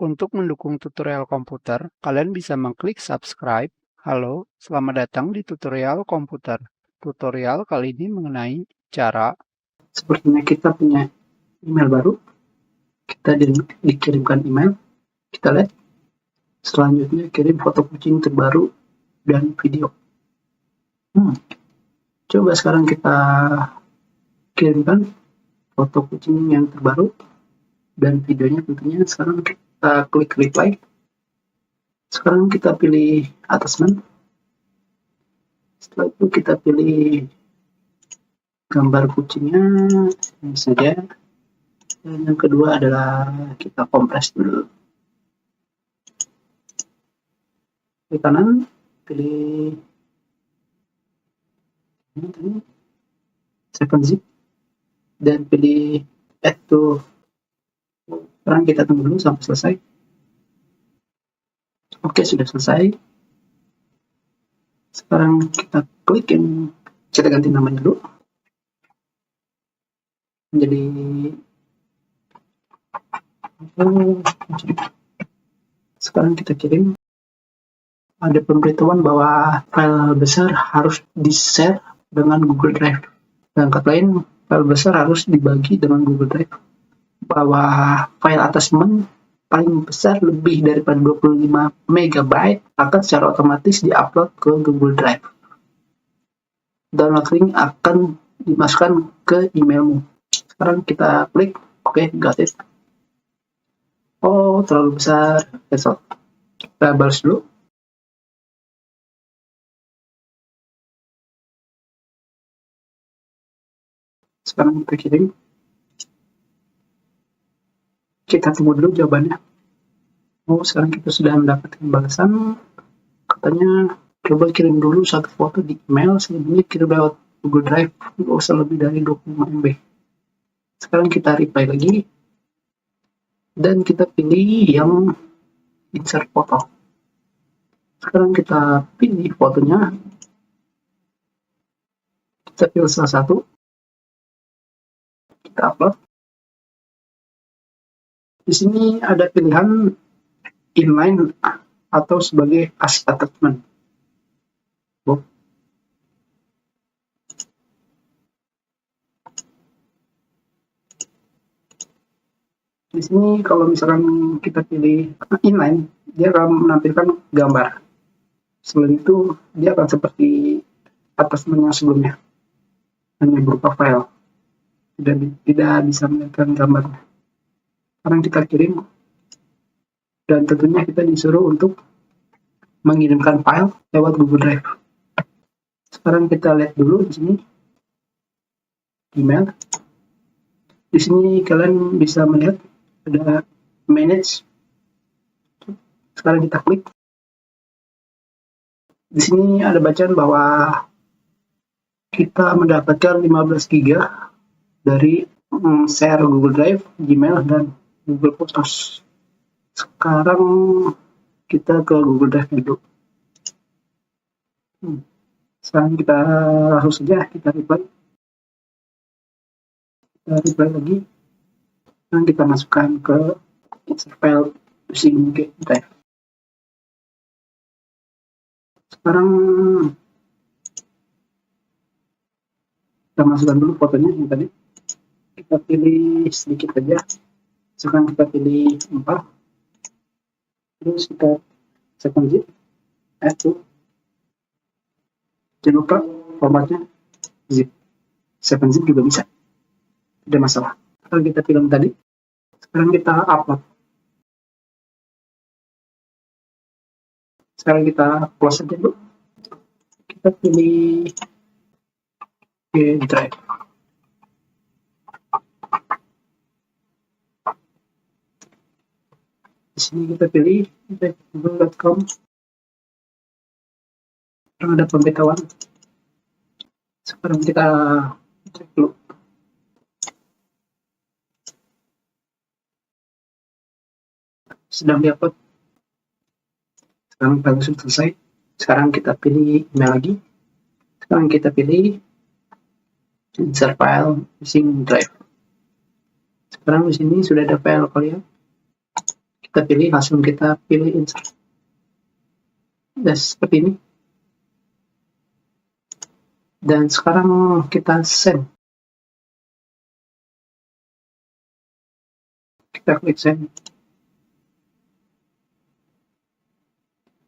Untuk mendukung tutorial komputer, kalian bisa mengklik subscribe. Halo, selamat datang di tutorial komputer. Tutorial kali ini mengenai cara. Sepertinya kita punya email baru, kita dikirimkan email, kita lihat. Selanjutnya kirim foto kucing terbaru dan video. Coba sekarang kita kirimkan foto kucing yang terbaru dan videonya. Tentunya sekarang kita klik reply. Sekarang kita pilih attachment. Setelah itu kita pilih gambar kucingnya ini saja. Dan yang kedua adalah kita kompres dulu. Klik kanan, pilih ini 7-zip dan pilih add to. Sekarang kita tunggu dulu sampai selesai. Oke, sudah selesai. Sekarang kita klik yang kita ganti namanya dulu menjadi sekarang kita kirim. Ada pemberitahuan bahwa file besar harus di-share dengan Google Drive. Dan kata lain, file besar harus dibagi dengan Google Drive. Bahwa file attachment paling besar lebih daripada 25 MB akan secara otomatis diupload ke Google Drive. Download link akan dimasukkan ke emailmu. Sekarang kita klik oke, got it. Oh, terlalu besar. Cancel. Kita balas dulu. Sekarang kita kirim. Kita tunggu dulu jawabannya. Oh, sekarang kita sudah mendapatkan balasan. Katanya coba kirim dulu satu foto di email, selebihnya kirim lewat Google Drive, nggak usah lebih dari 25 MB. Sekarang kita reply lagi dan kita pilih yang insert foto. Sekarang kita pilih fotonya, kita pilih salah satu, kita upload. Di sini ada pilihan inline atau sebagai as attachment. Di sini kalau misalkan kita pilih inline, dia akan menampilkan gambar. Selain itu, dia akan seperti attachment yang sebelumnya, hanya berupa file, tidak bisa menampilkan gambarnya. Sekarang kita kirim, dan tentunya kita disuruh untuk mengirimkan file lewat Google Drive. Sekarang kita lihat dulu di sini email. Di sini kalian bisa melihat ada manage. Sekarang kita klik. Di sini ada bacaan bahwa kita mendapatkan 15 GB dari share Google Drive, Gmail, dan Google Photos. Sekarang kita ke Google Drive dulu. Sekarang kita langsung saja kita reply. Kita reply lagi. Dan kita masukkan ke insert file using Google Drive. Sekarang kita masukkan dulu fotonya yang tadi. Kita pilih sedikit saja. Sekarang kita pilih 4. Terus kita 7-zip, add to. Jangan lupa formatnya zip. 7-zip juga bisa, tidak masalah. Kalau kita pilih tadi, sekarang kita upload. Sekarang kita close aja dulu. Kita pilih Drive. Di sini kita pilih google.com. Ada pemberitahuan. Sekarang kita cek dulu. Sedang diupload. Sekarang bagus selesai. Sekarang kita pilih email lagi. Sekarang kita pilih insert file using Drive. Sekarang di sini sudah ada file kalian. kita pilih, langsung kita pilih insert. Dan seperti ini. Dan sekarang kita send. Kita klik send.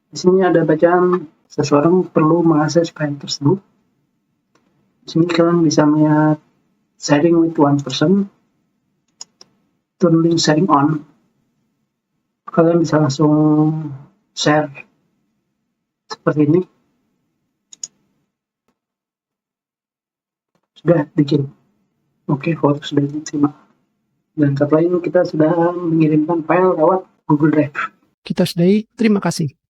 Di sini ada bacaan seseorang perlu mengakses file tersebut. Di sini kalian bisa melihat sharing with one person, turn link sharing on. Kalian bisa langsung share seperti ini. Sudah bikin. Oke, foto sudah diterima. Dan satu lain, kita sudah mengirimkan file lewat Google Drive. Kita sudahi, terima kasih.